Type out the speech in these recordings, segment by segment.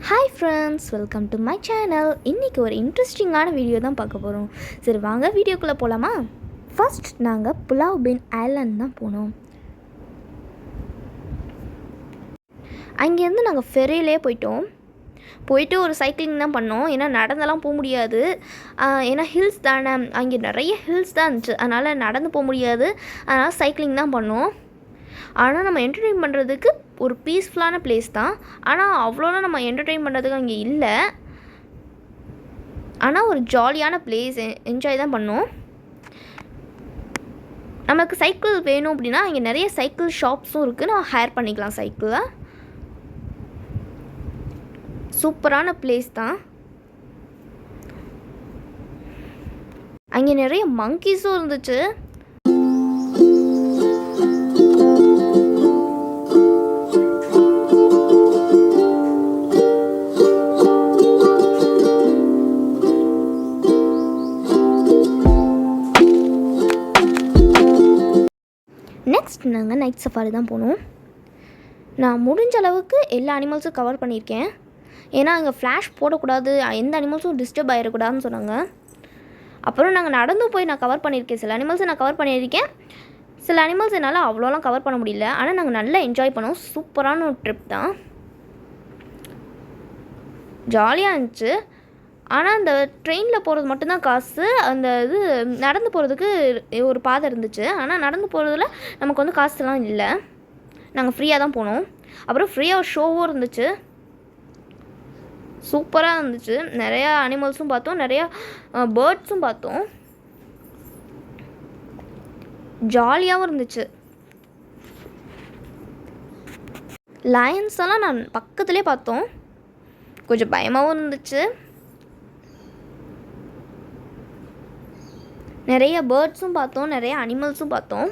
Hi friends, welcome to my channel. இன்றைக்கி ஒரு இன்ட்ரெஸ்டிங்கான வீடியோ தான் பார்க்க போகிறோம். சரி வாங்க வீடியோக்குள்ளே போகலாமா? ஃபர்ஸ்ட் நாங்கள் புலாவ் பின் ஐலாண்ட் தான் போனோம். அங்கேருந்து நாங்கள் ஃபெரியிலே போயிட்டு ஒரு சைக்கிளிங் தான் பண்ணோம். ஏன்னா நடந்தெல்லாம் போக முடியாது, ஏன்னா ஹில்ஸ் தானே, அங்கே நிறைய ஹில்ஸ் தான் இருந்துச்சு, அதனால் நடந்து போக முடியாது, அதனால் சைக்கிளிங் தான் பண்ணோம். ஆனால் நம்ம என்டர்டெயின் பண்ணுறதுக்கு ஒரு பீஸ்ஃபுல்லான பிளேஸ் தான். ஆனால் அவ்வளோலாம் நம்ம என்டர்டெயின் பண்ணுறதுக்கு அங்கே இல்லை. ஆனால் ஒரு ஜாலியான பிளேஸ், என்ஜாய் தான் பண்ணோம். நமக்கு சைக்கிள் வேணும் அப்படின்னா இங்கே நிறைய சைக்கிள் ஷாப்ஸும் இருக்குது, நம்ம ஹையர் பண்ணிக்கலாம் சைக்கிளை. சூப்பரான பிளேஸ் தான். அங்கே நிறைய மங்கீஸும் இருந்துச்சு. நெக்ஸ்ட் நாங்கள் நைட் சஃபாரி தான் போனோம். நான் முடிஞ்ச அளவுக்கு எல்லா அனிமல்ஸும் கவர் பண்ணியிருக்கேன். ஏன்னா அங்கே ஃப்ளாஷ் போடக்கூடாது, எந்த அனிமல்ஸும் டிஸ்டர்ப் ஆகிடக்கூடாதுன்னு சொன்னாங்க. அப்புறம் நாங்கள் நடந்து போய் நான் கவர் பண்ணியிருக்கேன். சில அனிமல்ஸை நான் கவர் பண்ணியிருக்கேன், சில அனிமல்ஸ் என்னால் அவ்வளோலாம் கவர் பண்ண முடியல. ஆனால் நாங்கள் நல்லா என்ஜாய் பண்ணோம். சூப்பரான ஒரு ட்ரிப் தான், ஜாலியாக இருந்துச்சு. ஆனால் அந்த ட்ரெயினில் போகிறது மட்டும்தான் காசு. அந்த இது நடந்து போகிறதுக்கு ஒரு பாதை இருந்துச்சு, ஆனால் நடந்து போகிறதுல நமக்கு வந்து காசுலாம் இல்லை. நாங்கள் ஃப்ரீயாக தான் போனோம். அப்புறம் ஃப்ரீயாக ஒரு ஷோவும் இருந்துச்சு, சூப்பராக இருந்துச்சு. நிறையா அனிமல்ஸும் பார்த்தோம், நிறையா பேர்ட்ஸும் பார்த்தோம், ஜாலியாகவும் இருந்துச்சு. லயன்ஸ் எல்லாம் நான் பக்கத்துலேயே பார்த்தோம், கொஞ்சம் பயமாகவும் இருந்துச்சு. நிறைய பேர்ட்ஸும் பார்த்தோம், நிறைய அனிமல்ஸும் பார்த்தோம்.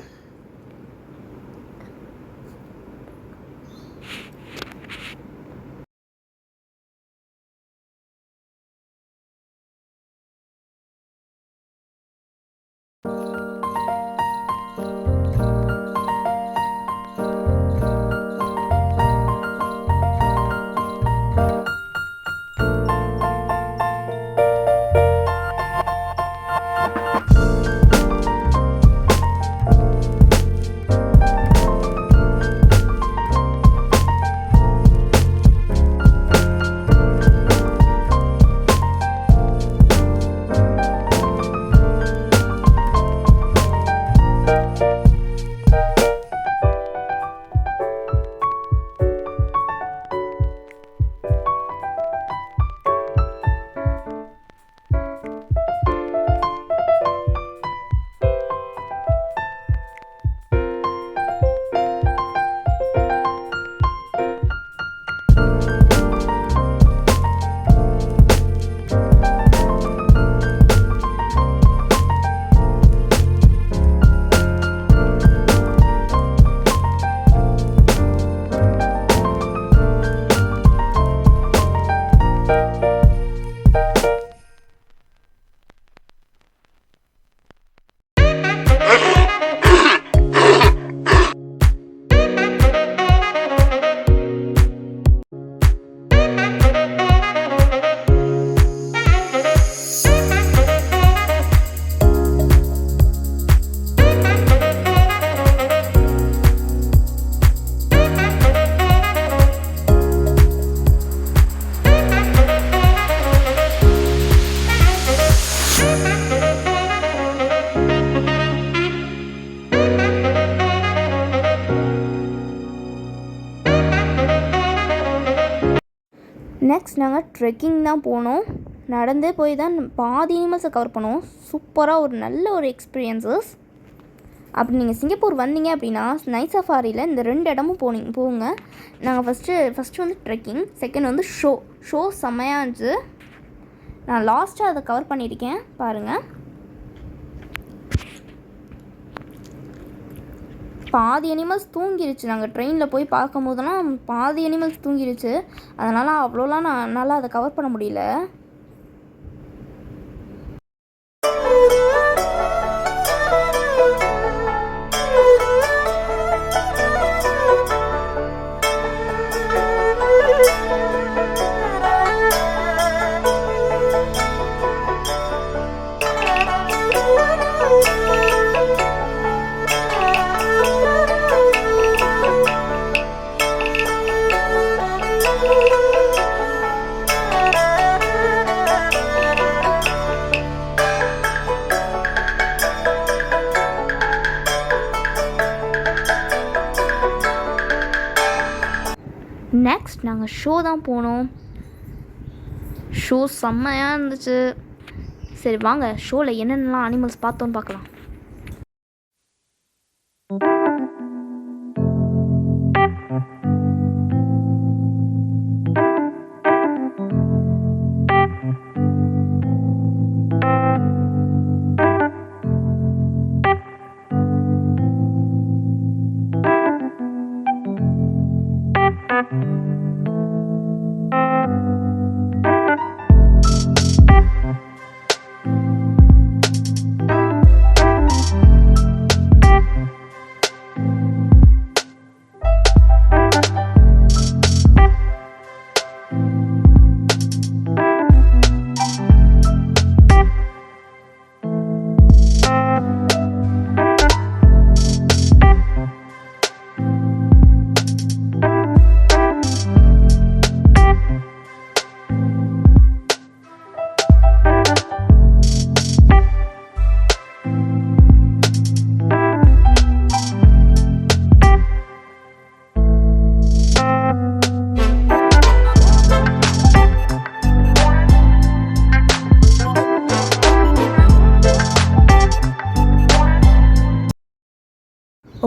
நெக்ஸ்ட் நாங்கள் ட்ரெக்கிங் தான் போனோம். நடந்தே போய் தான் பாதி அனிமல்ஸை கவர் பண்ணோம். சூப்பராக ஒரு நல்ல ஒரு எக்ஸ்பீரியன்ஸஸ். அப்படி நீங்கள் சிங்கப்பூர் வந்தீங்க அப்படின்னா நைட் சஃபாரியில் இந்த 2 இடமும் போங்க. நாங்கள் ஃபஸ்ட்டு வந்து ட்ரெக்கிங், செகண்ட் வந்து ஷோ செம்மையாக இருந்துச்சு. நான் லாஸ்ட்டாக அதை கவர் பண்ணியிருக்கேன் பாருங்கள். பாதி அனிமல்ஸ் தூங்கிருச்சு. நாங்கள் ட்ரெயினில் போய் பார்க்கும் போதெல்லாம் பாதி அனிமல்ஸ் தூங்கிருச்சு, அதனால் அவ்வளோலாம் நல்லா அதை கவர் பண்ண முடியல. நெக்ஸ்ட் நாங்கள் ஷோ தான் போனோம். ஷோ செம்மையாக இருந்துச்சு. சரி வாங்க ஷோவில் என்னென்னலாம் அனிமல்ஸ் பார்த்தோன்னு பார்க்கலாம்.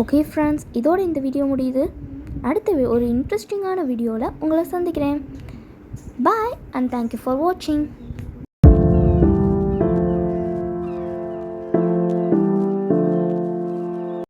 ஓகே ஃப்ரெண்ட்ஸ், இதோட இந்த வீடியோ முடியுது. அடுத்த ஒரு இன்ட்ரெஸ்டிங்கான வீடியோவில் உங்களை சந்திக்கிறேன். பாய் அண்ட் தேங்க்யூ ஃபார் வாட்சிங்.